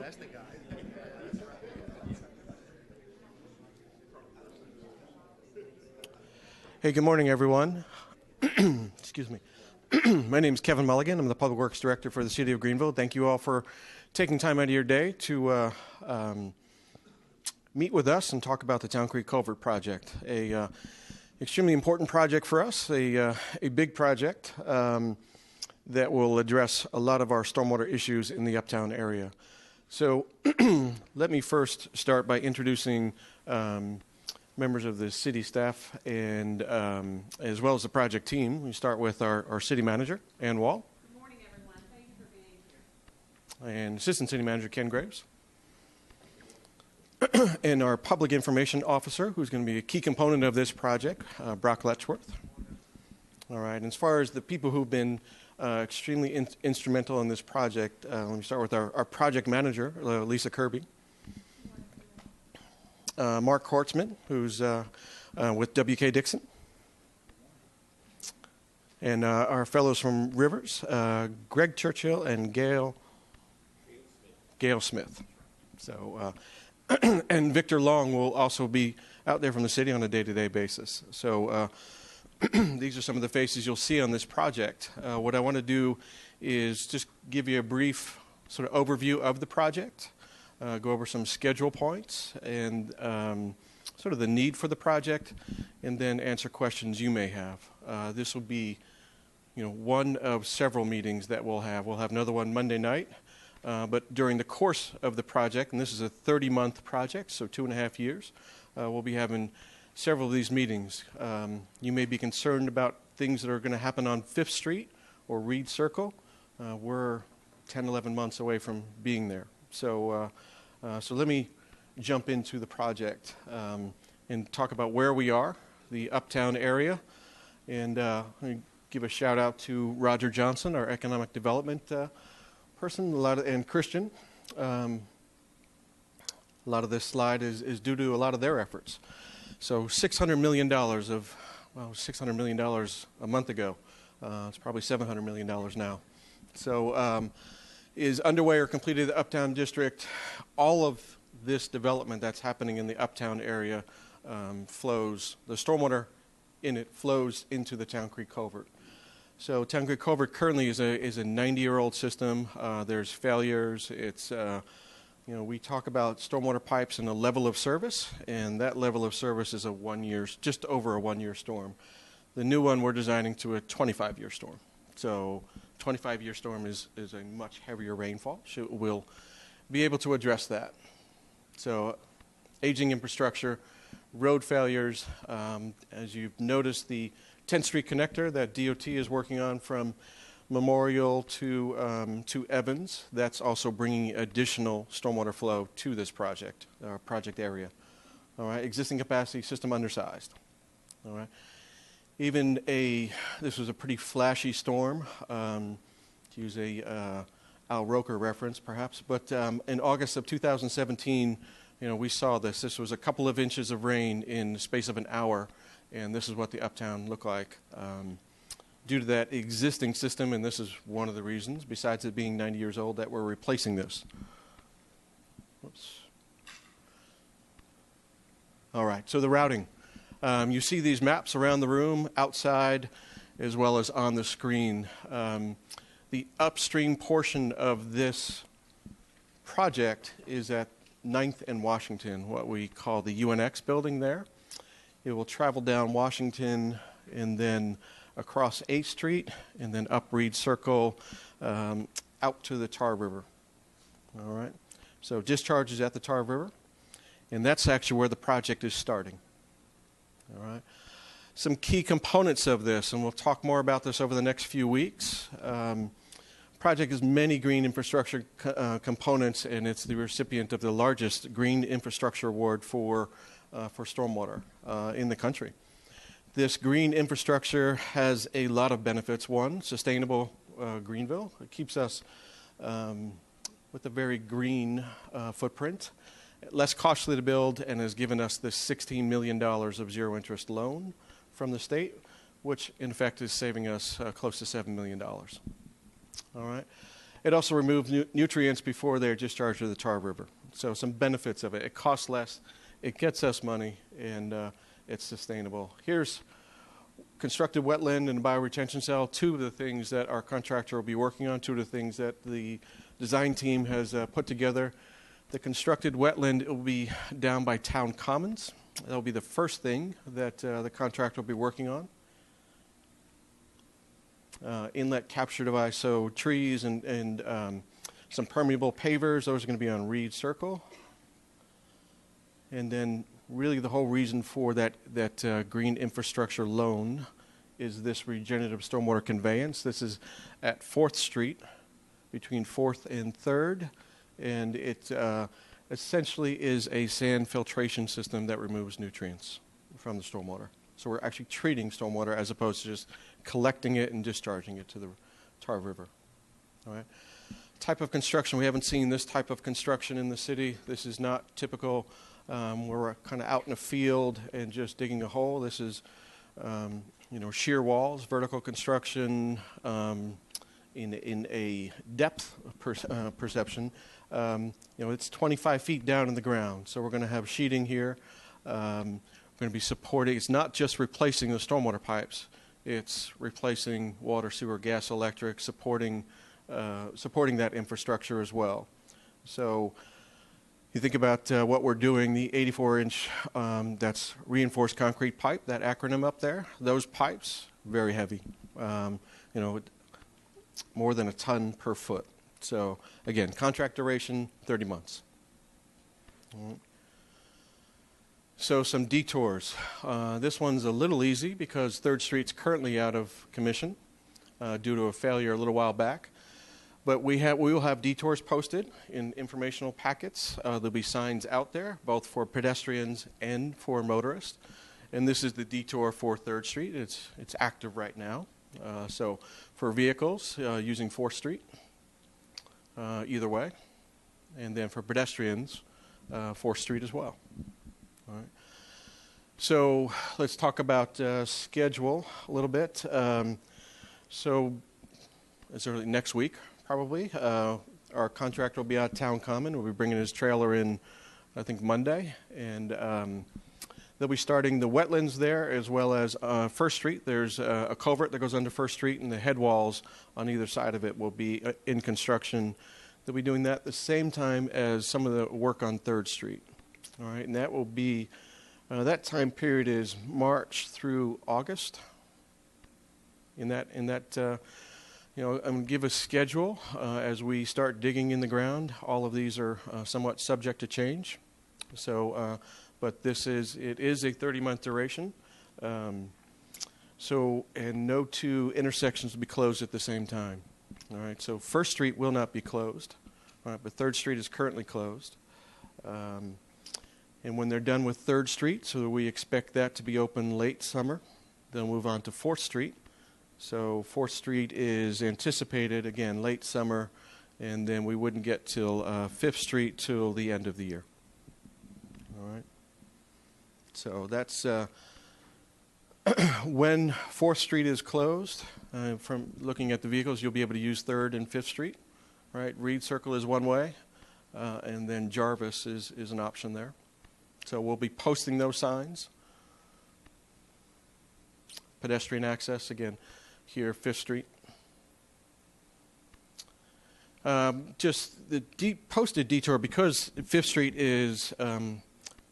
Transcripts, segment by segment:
That's the guy. Hey, good morning, everyone. Excuse me. My name is Kevin Mulligan. I'm the Public Works Director for the City of Greenville. Thank you all for taking time out of your day to meet with us and talk about the Town Creek Culvert project, a extremely important project for us, a big project that will address a lot of our stormwater issues in the Uptown area. So let me first start by introducing members of the city staff and as well as the project team. We start with our city manager, Ann Wall. Good morning, everyone. Thank you for being here. And assistant city manager, Ken Graves. And our public information officer, who's going to be a key component of this project, Brock Letchworth. All right, and as far as the people who've been extremely instrumental in this project, let me start with our project manager, Lisa Kirby. Mark Hortzman, who's with WK Dixon. And our fellows from Rivers, Greg Churchill and Gail Smith. So, and Victor Long will also be out there from the city on a day-to-day basis. So these are some of the faces you'll see on this project. What I want to do is just give you a brief sort of overview of the project, go over some schedule points and sort of the need for the project, and then answer questions you may have. This will be, one of several meetings that we'll have. We'll have another one Monday night. But during the course of the project, and this is a 30-month project, so 2.5 years, we'll be having several of these meetings. You may be concerned about things that are going to happen on 5th Street or Reed Circle. We're 10, 11 months away from being there. So let me jump into the project and talk about where we are, the Uptown area. And let me give a shout out to Roger Johnson, our economic development person, and Christian. A lot of this slide is due to a lot of their efforts. So $600 million $600 million a month ago. It's probably $700 million now. So is underway or completed the Uptown District. All of this development that's happening in the Uptown area flows, the stormwater in it flows into the Town Creek Culvert. So Town Creek Culvert currently is a 90-year-old system. There's failures. It's we talk about stormwater pipes and a level of service, and that level of service is just over a 1-year storm. The new one we're designing to a 25-year storm. So 25-year storm is a much heavier rainfall. So we'll be able to address that. So aging infrastructure, road failures. As you've noticed, the 10th Street connector that DOT is working on from Memorial to Evans, that's also bringing additional stormwater flow to this project area. All right, existing capacity, system undersized. All right, this was a pretty flashy storm, to use a Al Roker reference perhaps, but in August of 2017, we saw this. This was a couple of inches of rain in the space of an hour, and this is what the Uptown looked like. Due to that existing system, and this is one of the reasons, besides it being 90 years old, that we're replacing this. Whoops. All right, so the routing. You see these maps around the room, outside, as well as on the screen. The upstream portion of this project is at 9th and Washington, what we call the UNX building there. It will travel down Washington and then across 8th Street and then up Reed Circle out to the Tar River. All right. So discharge is at the Tar River, and that's actually where the project is starting. All right. Some key components of this, and we'll talk more about this over the next few weeks. Project has many green infrastructure components, and it's the recipient of the largest green infrastructure award for stormwater in the country. This green infrastructure has a lot of benefits. One, sustainable Greenville. It keeps us with a very green footprint, less costly to build, and has given us this $16 million of zero-interest loan from the state, which in fact is saving us close to $7 million. All right. It also removes nutrients before they're discharged to the Tar River. So some benefits of it. It costs less, it gets us money, and it's sustainable. Here's constructed wetland and bioretention cell, two of the things that our contractor will be working on, two of the things that the design team has put together. The constructed wetland will be down by town commons. That'll be the first thing that the contractor will be working on. Inlet capture device, so trees and some permeable pavers, those are going to be on Reed Circle. And then really the whole reason for that green infrastructure loan is this regenerative stormwater conveyance. This is at 4th Street, between 4th and 3rd, and it essentially is a sand filtration system that removes nutrients from the stormwater. So we're actually treating stormwater as opposed to just collecting it and discharging it to the Tar River. All right. Type of construction, we haven't seen this type of construction in the city. This is not typical where we're kind of out in a field and just digging a hole. This is shear walls, vertical construction in a depth perception. It's 25 feet down in the ground, so we're going to have sheeting here. We're going to be supporting. It's not just replacing the stormwater pipes. It's replacing water, sewer, gas, electric, supporting that infrastructure as well. So you think about what we're doing, the 84-inch, that's reinforced concrete pipe, that acronym up there, those pipes, very heavy, more than a ton per foot. So again, contract duration, 30 months. All right. So some detours. This one's a little easy because 3rd Street's currently out of commission due to a failure a little while back. But we will have detours posted in informational packets. There'll be signs out there, both for pedestrians and for motorists. And this is the detour for 3rd Street. It's active right now. So for vehicles using 4th Street, either way. And then for pedestrians, 4th Street as well. All right. So let's talk about schedule a little bit. So it's early next week, probably. Our contractor will be out of Town Common. We'll be bringing his trailer in, I think, Monday. And they'll be starting the wetlands there as well as 1st Street. There's a culvert that goes under 1st Street, and the head walls on either side of it will be in construction. They'll be doing that at the same time as some of the work on 3rd Street. All right, and that will be, that time period is March through August. I'm going to give a schedule as we start digging in the ground. All of these are somewhat subject to change. So, but it is a 30-month duration. And no two intersections will be closed at the same time. All right, so 1st Street will not be closed. All right, but 3rd Street is currently closed. And when they're done with 3rd Street, so we expect that to be open late summer, they'll move on to 4th Street. So 4th Street is anticipated, again, late summer, and then we wouldn't get till 5th Street till the end of the year. All right. So that's when 4th Street is closed. From looking at the vehicles, you'll be able to use 3rd and 5th Street. All right. Reed Circle is one way, and then Jarvis is an option there. So we'll be posting those signs. Pedestrian access, again, here, 5th Street. Just the posted detour, because 5th Street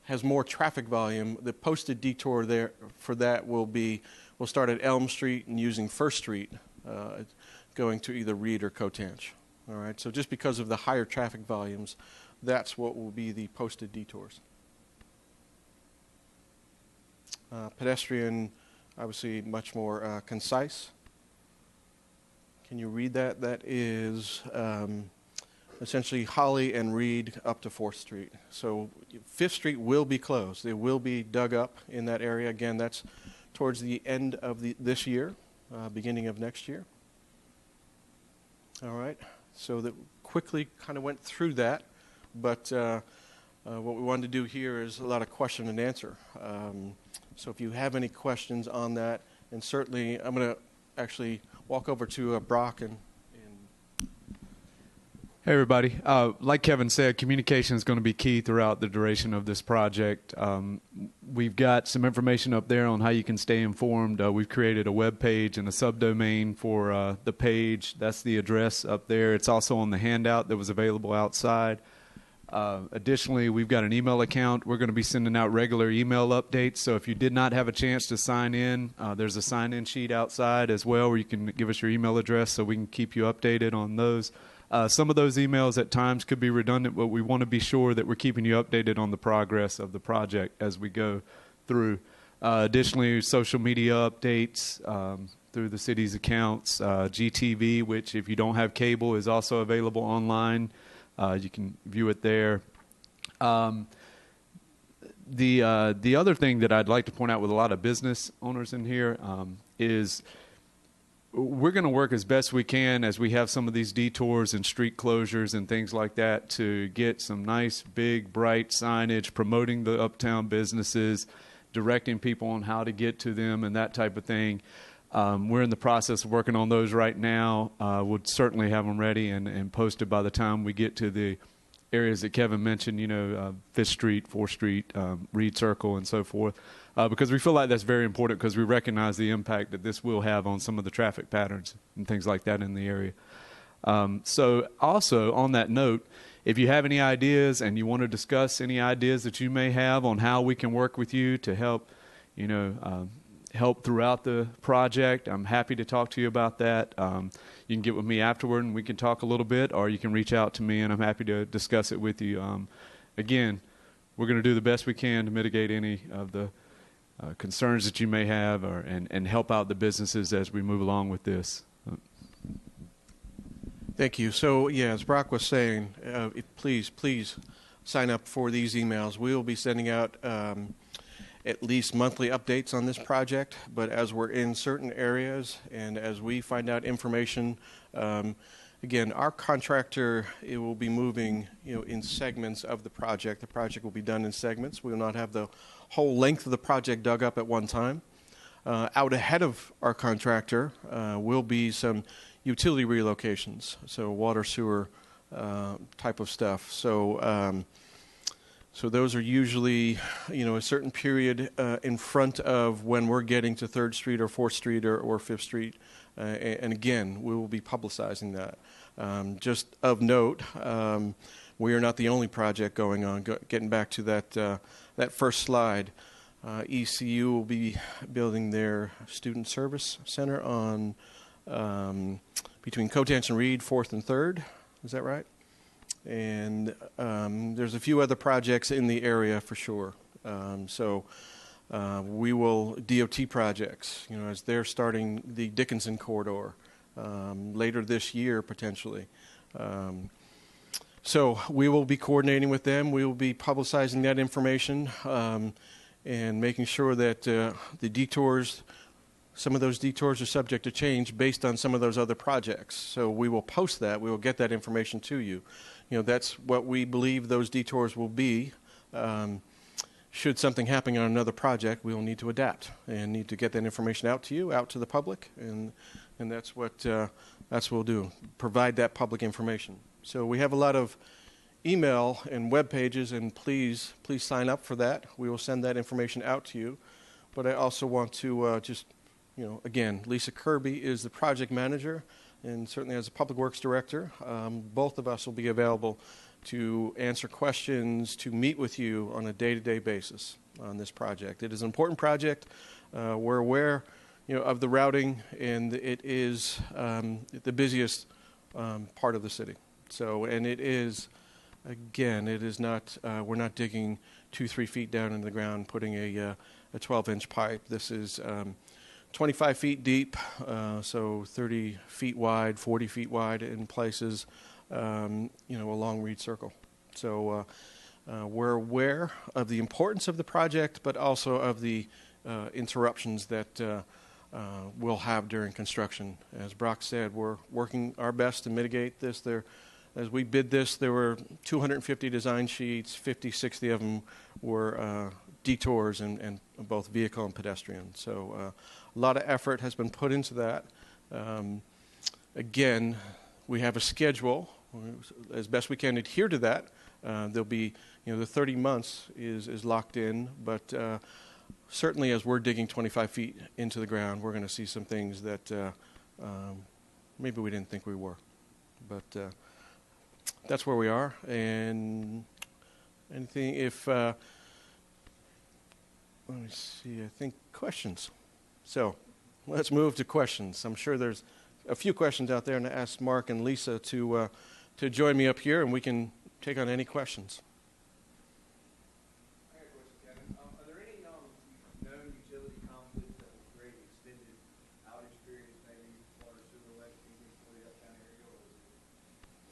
has more traffic volume, the posted detour there for that we'll start at Elm Street and using 1st Street, going to either Reed or Cotanche. All right, so just because of the higher traffic volumes, that's what will be the posted detours. Pedestrian, obviously much more concise. Can you read that? That is essentially Holly and Reed up to 4th Street. So 5th Street will be closed. It will be dug up in that area. Again, that's towards the end of this year, beginning of next year. All right. So that quickly kind of went through that, but what we wanted to do here is a lot of question and answer. So if you have any questions on that, and certainly I'm going to actually walk over to Brock and Hey, everybody. Like Kevin said, communication is going to be key throughout the duration of this project. We've got some information up there on how you can stay informed. We've created a web page and a subdomain for the page. That's the address up there. It's also on the handout that was available outside. Additionally, we've got an email account. We're going to be sending out regular email updates. So if you did not have a chance to sign in, there's a sign-in sheet outside as well where you can give us your email address so we can keep you updated on those. Some of those emails at times could be redundant, but we want to be sure that we're keeping you updated on the progress of the project as we go through. Additionally, social media updates through the city's accounts. GTV, which if you don't have cable is also available online. You can view it there. The other thing that I'd like to point out with a lot of business owners in here is we're going to work as best we can as we have some of these detours and street closures and things like that to get some nice, big, bright signage promoting the uptown businesses, directing people on how to get to them and that type of thing. We're in the process of working on those right now. We'll certainly have them ready and posted by the time we get to the areas that Kevin mentioned, 5th Street, 4th Street, Reed Circle, and so forth. Because we feel like that's very important because we recognize the impact that this will have on some of the traffic patterns and things like that in the area. So also on that note, if you have any ideas and you want to discuss any ideas that you may have on how we can work with you to help, help throughout the project, I'm happy to talk to you about that. You can get with me afterward and we can talk a little bit, or you can reach out to me and I'm happy to discuss it with you. Again, we're going to do the best we can to mitigate any of the concerns that you may have and help out the businesses as we move along with this. Thank you. So, yeah, as Brock was saying, please sign up for these emails. We will be sending out at least monthly updates on this project, but as we're in certain areas and as we find out information, again, our contractor, it will be moving, in segments of the project. The project will be done in segments. We will not have the whole length of the project dug up at one time. Out ahead of our contractor will be some utility relocations, so water, sewer type of stuff. So those are usually, a certain period in front of when we're getting to 3rd Street or 4th Street or 5th Street. And again, we will be publicizing that. Just of note, we are not the only project going on. Getting back to that first slide, ECU will be building their student service center on between Cotance and Reed, 4th and 3rd. Is that right? And there's a few other projects in the area for sure. We will DOT projects, as they're starting the Dickinson corridor later this year potentially. So we will be coordinating with them. We will be publicizing that information and making sure that the detours, some of those detours are subject to change based on some of those other projects. So we will post that. We will get that information to you. That's what we believe those detours will be. Should something happen on another project, we will need to adapt and need to get that information out to you, out to the public, and that's what we'll do, provide that public information. So we have a lot of email and web pages, and please sign up for that. We will send that information out to you. But I also want to again, Lisa Kirby is the project manager, and certainly as a public works director, both of us will be available to answer questions, to meet with you on a day-to-day basis on this project. It is an important project. We're aware, of the routing, and it is the busiest part of the city. So, and it is, again, it is not. We're not digging 2-3 feet down in the ground, putting a 12-inch pipe. This is 25 feet deep, so 30 feet wide, 40 feet wide in places. Along Reed Circle. So we're aware of the importance of the project, but also of the interruptions that we'll have during construction. As Brock said, we're working our best to mitigate this. As we bid this, there were 250 design sheets, 50, 60 of them were detours and both vehicle and pedestrian. So a lot of effort has been put into that. Again, we have a schedule as best we can, adhere to that. There'll be, the 30 months is locked in, but certainly as we're digging 25 feet into the ground, we're going to see some things that maybe we didn't think we were. But that's where we are. And anything, let me see, I think questions. So let's move to questions. I'm sure there's a few questions out there, and I ask Mark and Lisa to join me up here, and we can take on any questions. I got a question, Kevin. Are there any known utility conflicts that will create extended outage periods, maybe water, sewer, electric, for the Uptown area, or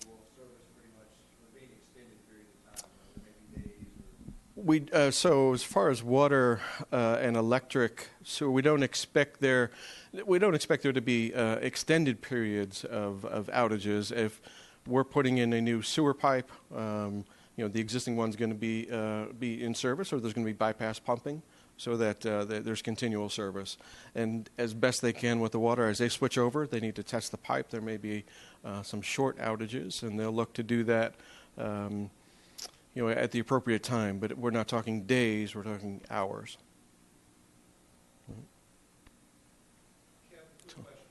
will service pretty much be an extended period of time, maybe days? So as far as water and electric, so we don't expect there to be extended periods of outages. If we're putting in a new sewer pipe, the existing one's going to be in service, or there's going to be bypass pumping, so that there's continual service. And as best they can with the water, as they switch over, they need to test the pipe. There may be some short outages, and they'll look to do that at the appropriate time. But we're not talking days, we're talking hours. Kevin, quick question.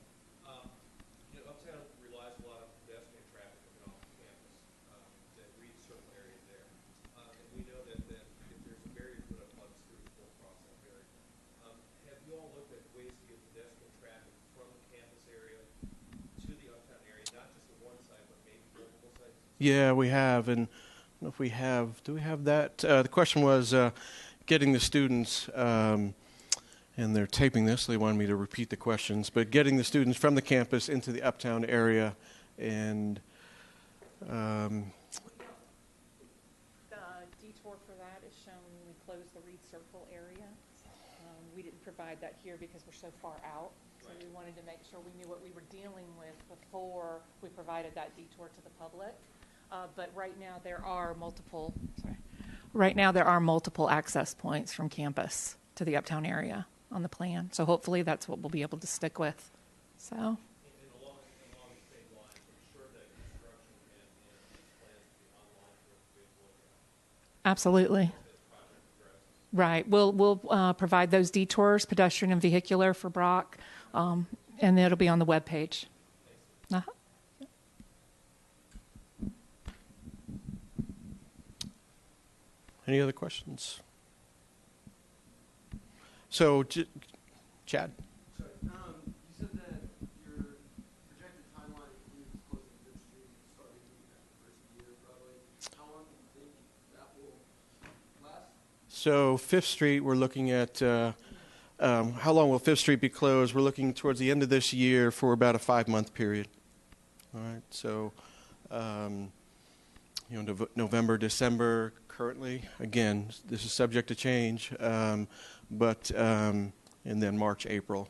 Uptown relies a lot on pedestrian traffic coming off the campus that reach certain areas there. And we know that if there's a barrier put up on the students won't cross that barrier. Have you all looked at ways to get pedestrian traffic from the campus area to the Uptown area, not just at one site, but maybe multiple sites? Yeah, we have. And I don't know if we have, do we have that? The question was getting the students, and they're taping this, so they wanted me to repeat the questions, but getting the students from the campus into the Uptown area. And The detour for that is shown when we close the Reed Circle area. We didn't provide that here because we're so far out, so we wanted to make sure we knew what we were dealing with before we provided that detour to the public. But right now there are multiple access points from campus to the Uptown area on the plan. So hopefully that's what we'll be able to stick with. So. And along the same lines, I'm sure that construction and these plans will be online for us to be able to look at Absolutely. as the project progresses. Right. We'll provide those detours, pedestrian and vehicular, for Brock, and it'll be on the webpage. Uh-huh. any other questions? So, Chad? Sorry, you said that your projected timeline includes closing Fifth Street starting after the first year, probably. How long do you think that will last? So, Fifth Street, we're looking at how long will Fifth Street be closed? We're looking towards the end of this year for about a 5-month period. All right, so November, December currently. Again, this is subject to change, but and then March, April.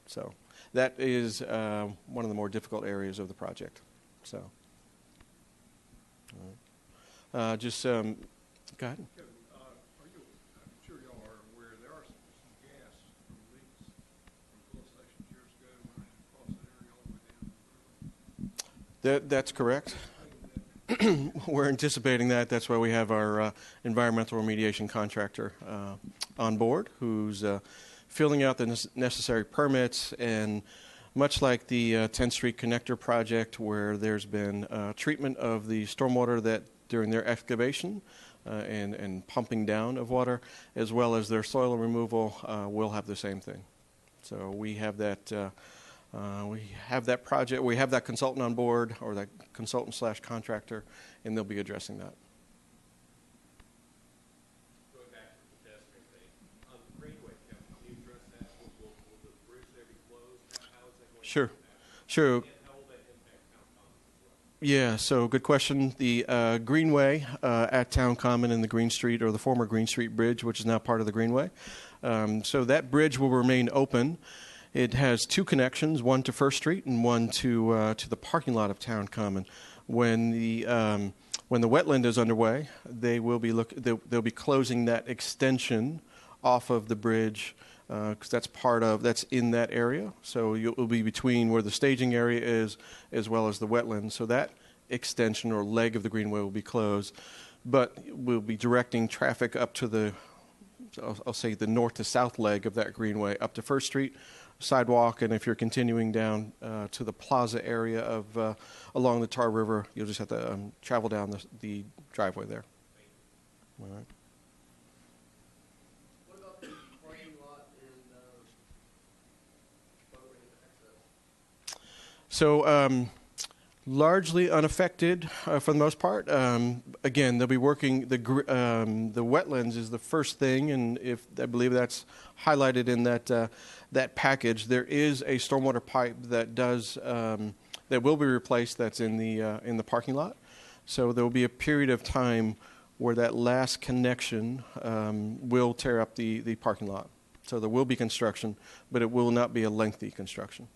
So that is one of the more difficult areas of the project. So, just go ahead. Kevin, I'm sure y'all are aware there are some gas from leaks from fill stations years ago when I crossed that area all the way down to the river. That's correct. We're anticipating that. That's why we have our environmental remediation contractor on board, who's filling out the necessary permits. And much like the 10th Street Connector project, where there's been treatment of the stormwater that during their excavation and pumping down of water, as well as their soil removal, we'll have the same thing. So we have that. We have that project. We have that consultant on board, or that consultant/contractor, and they'll be addressing that. Going back to the pedestrian thing, on the Greenway, Kevin, can you address that? Will the bridge there be closed? How is that going Sure. to impact? Sure. And how will that impact Town Commons as well? Yeah, so good question. The Greenway at Town Common in the Green Street, or the former Green Street Bridge, which is now part of the Greenway. So that bridge will remain open. It has 2 connections, one to First Street and one to the parking lot of Town Common. When the wetland is underway, they'll be closing that extension off of the bridge because that's in that area. So you'll be between where the staging area is as well as the wetlands. So that extension or leg of the greenway will be closed, but we'll be directing traffic up to the, I'll say the north to south leg of that greenway up to First Street sidewalk, and if you're continuing down to the plaza area of along the Tar River, you'll just have to travel down the driveway there. All right. What about the parking lot and boat ramp access? So largely unaffected for the most part. Again, they'll be working, the wetlands is the first thing, and I believe that's highlighted in that package. There is a stormwater pipe that will be replaced that's in the parking lot. So there will be a period of time where that last connection will tear up the parking lot. So there will be construction, but it will not be a lengthy construction.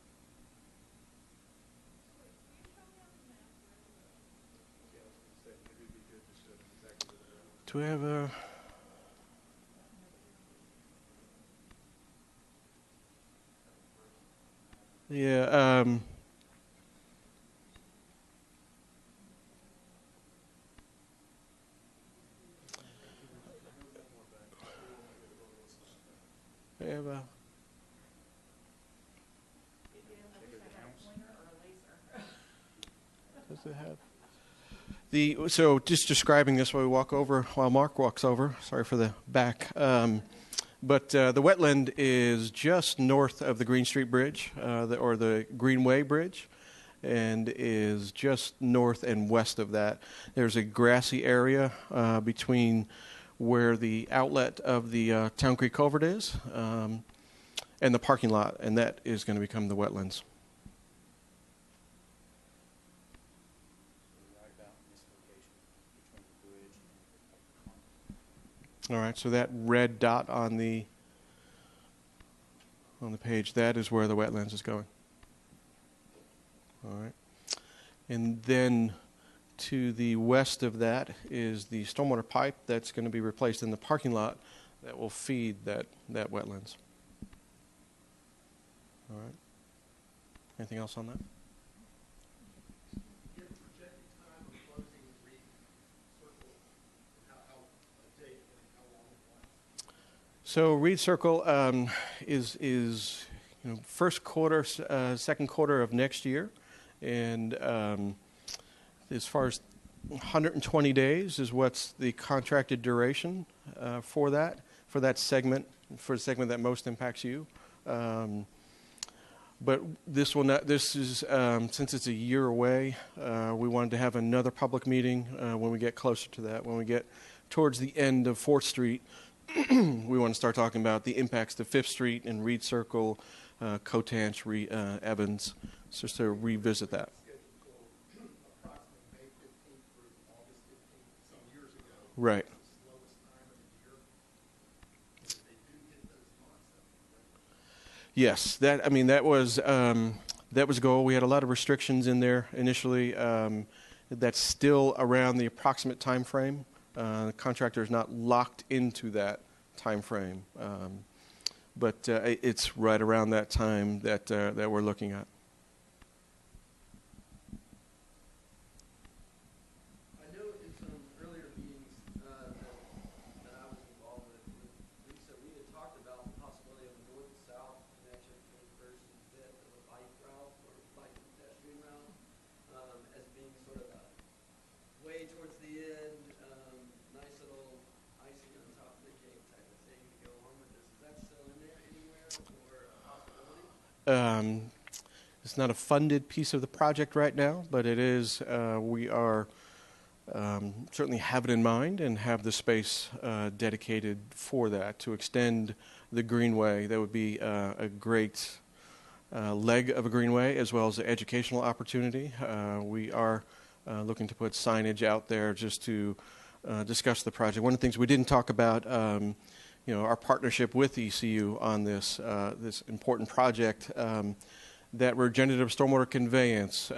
Do we have a... Yeah, we have a... Does it have... So just describing this while we walk over, while Mark walks over, sorry for the back, but the wetland is just north of the Green Street Bridge, or the Greenway Bridge, and is just north and west of that. There's a grassy area between where the outlet of the Town Creek Culvert is and the parking lot, and that is going to become the wetlands. All right, so that red dot on the page, that is where the wetlands is going. All right. And then to the west of that is the stormwater pipe that's going to be replaced in the parking lot that will feed that wetlands. All right. Anything else on that? So Reed Circle is first quarter, second quarter of next year, and as far as 120 days is what's the contracted duration for that segment, for the segment that most impacts you. But this will not. This is since it's a year away. We wanted to have another public meeting when we get closer to that. When we get towards the end of 4th Street. We want to start talking about the impacts to 5th Street and Reed Circle, Cotanch, Evans, just to revisit that. Right. Yes, that was a goal. We had a lot of restrictions in there initially. That's still around the approximate time frame. The contractor is not locked into that time frame, but it's right around that time that we're looking at. I know in some earlier meetings that I was involved with Lisa, we had talked about the possibility of a north-south connection between First and Fifth of a bike route or bike and pedestrian route as being sort of a way towards the end. Nice little icing on top of the cake type of thing to go along with this. Is that still in there anywhere or a possibility? It's not a funded piece of the project right now, but it is. We are certainly have it in mind and have the space dedicated for that to extend the greenway. That would be a great leg of a greenway as well as an educational opportunity. We are looking to put signage out there just to discuss the project. One of the things we didn't talk about, our partnership with ECU on this important project. That regenerative stormwater conveyance,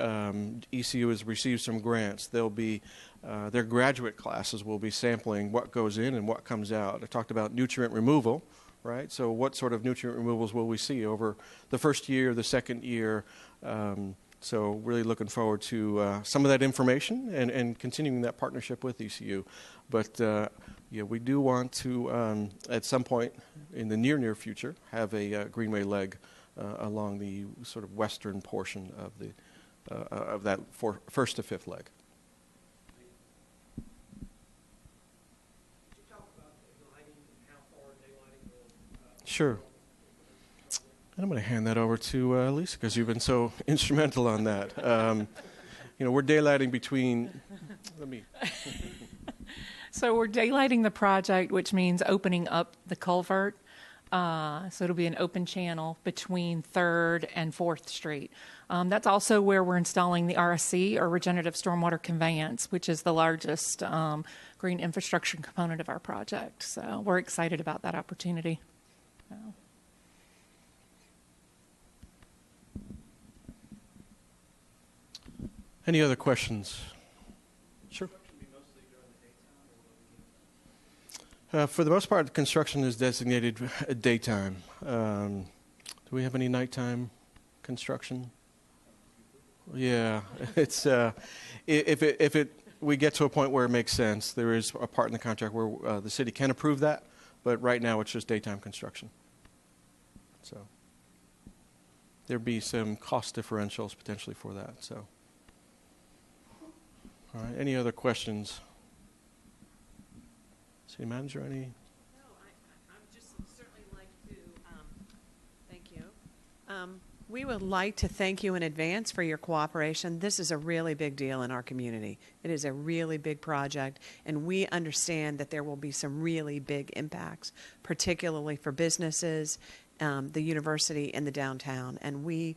ECU has received some grants. They'll be their graduate classes will be sampling what goes in and what comes out. I talked about nutrient removal, right? So what sort of nutrient removals will we see over the first year, the second year? So really looking forward to some of that information and continuing that partnership with ECU. But yeah, we do want to, at some point in the near future, have a greenway leg along the sort of western portion of that first to fifth leg. Sure. And I'm going to hand that over to Lisa, because you've been so instrumental on that. We're daylighting between. So we're daylighting the project, which means opening up the culvert. So it'll be an open channel between 3rd and 4th Street. That's also where we're installing the RSC, or Regenerative Stormwater Conveyance, which is the largest green infrastructure component of our project. So we're excited about that opportunity. So. Any other questions? Sure. For the most part, the construction is designated daytime. Do we have any nighttime construction? Yeah, it's we get to a point where it makes sense. There is a part in the contract where the city can approve that, but right now it's just daytime construction. So there'd be some cost differentials potentially for that. So. All right. Any other questions? City Manager, any? No, I'm just certainly like to thank you. We would like to thank you in advance for your cooperation. This is a really big deal in our community. It is a really big project, and we understand that there will be some really big impacts, particularly for businesses, the university, and the downtown. And we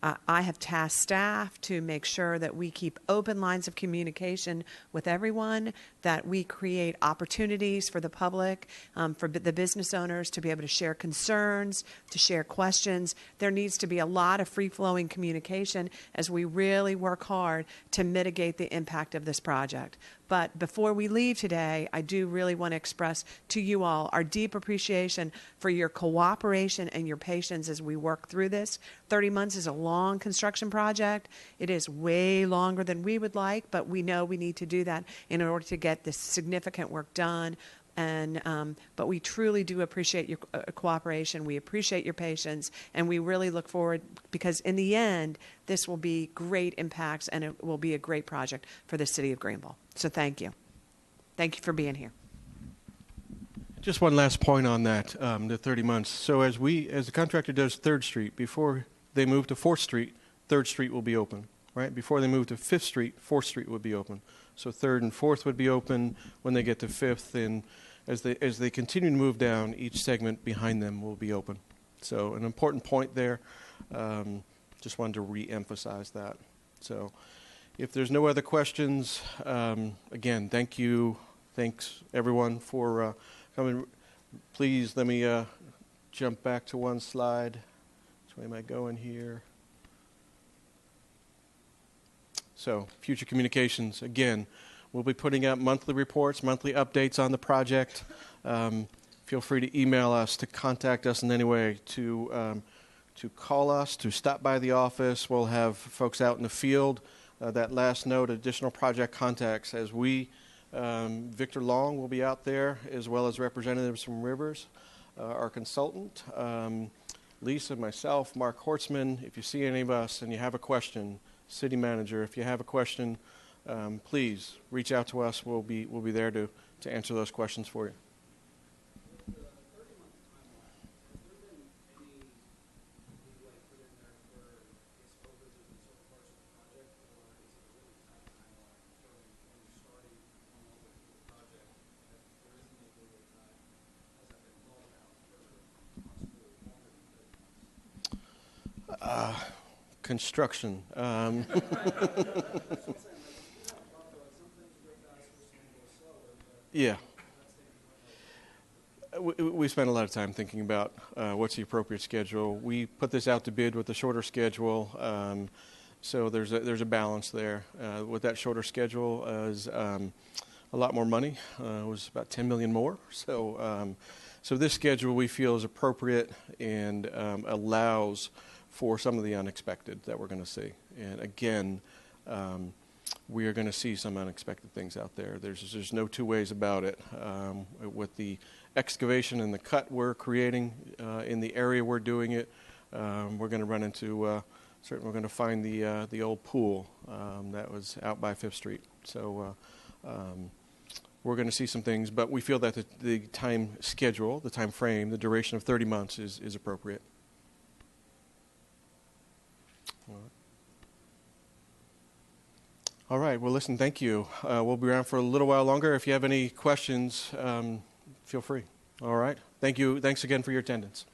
I have tasked staff to make sure that we keep open lines of communication with everyone, that we create opportunities for the public, for the business owners to be able to share concerns, to share questions. There needs to be a lot of free-flowing communication as we really work hard to mitigate the impact of this project. But before we leave today, I do really want to express to you all our deep appreciation for your cooperation and your patience as we work through this. 30 months is a long construction project. It is way longer than we would like, but we know we need to do that in order to get this significant work done. And but we truly do appreciate your cooperation. We appreciate your patience, and we really look forward, because in the end, this will be great impacts, and it will be a great project for the city of Greenville. So thank you. Thank you for being here. Just one last point on that, the 30 months. So as the contractor does 3rd Street, before they move to 4th Street, 3rd Street will be open, right? Before they move to 5th Street, 4th Street would be open. So 3rd and 4th would be open. When they get to 5th, and as they continue to move down, each segment behind them will be open. So an important point there. Just wanted to re-emphasize that. So if there's no other questions, again, thank you. Thanks, everyone, for coming. Please let me jump back to one slide. Which way am I going here? So future communications, again, we'll be putting out monthly reports, monthly updates on the project. Feel free to email us, to contact us in any way, to call us, to stop by the office. We'll have folks out in the field. That last note, additional project contacts, as Victor Long will be out there, as well as representatives from Rivers, our consultant, Lisa, myself, Mark Hortzman. If you see any of us and you have a question, City Manager, if you have a question, please reach out to us. We'll be there to answer those questions for you. With the 30-month timeline, has there been any leeway put in there for overages in certain parts of the project, or is it a really tight timeline from when you're starting on all the way through the project? If there isn't any leeway time, has that been thought about for possibly longer than 30 months? Construction. Yeah. We spent a lot of time thinking about what's the appropriate schedule. We put this out to bid with a shorter schedule, so there's a balance there. With that shorter schedule, as a lot more money. It was about 10 million more. So this schedule we feel is appropriate and allows for some of the unexpected that we're going to see. And again, we are going to see some unexpected things out there. There's no two ways about it. With the excavation and the cut we're creating in the area we're doing it, we're going to run into certainly we're going to find the old pool that was out by 5th Street. So we're going to see some things, but we feel that the time schedule, the time frame, the duration of 30 months is appropriate. All right. Well, listen, thank you. We'll be around for a little while longer. If you have any questions, feel free. All right. Thank you. Thanks again for your attendance.